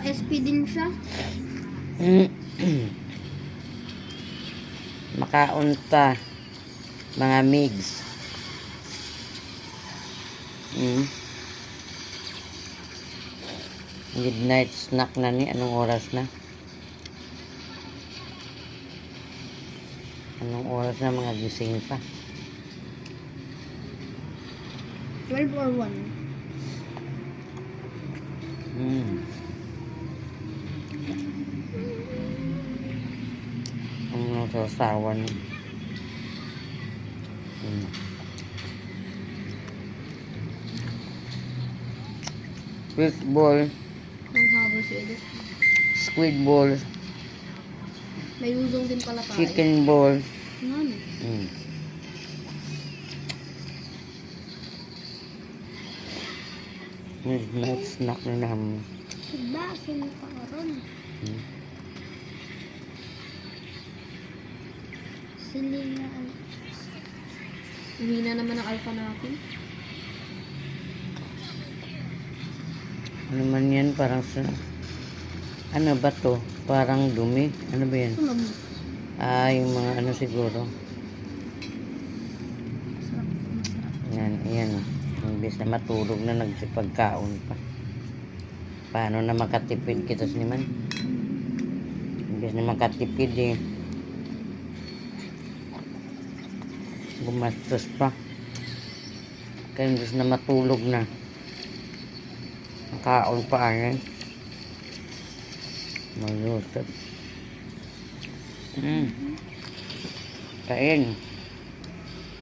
SP din siya. Makaunta mga migs. Midnight snack na ni. Anong oras na? Anong oras na? Mga gising pa. 12 or 1. Ang nasasawa niya. Fish ball. Ang haba si Edith. Squid ball. May luzong din pala tayo. Chicken ball. Ano? Midnight snack na namin. Diba? Sino pa karon? Silingan. Uwi na naman ang alpha natin. Ano man yan? Parang sa... Ano ba to? Parang dumi. Ano ba yan? Ano? Yung mga ano siguro. Yan, ayan. Imbis na matulog na nagsipagkaon pa. Paano na makatipid kita siniman? Imbis na makatipid eh. Gumastos pa. Kaya imbis na matulog na. Kaon pa ayan. Malusot. Kain.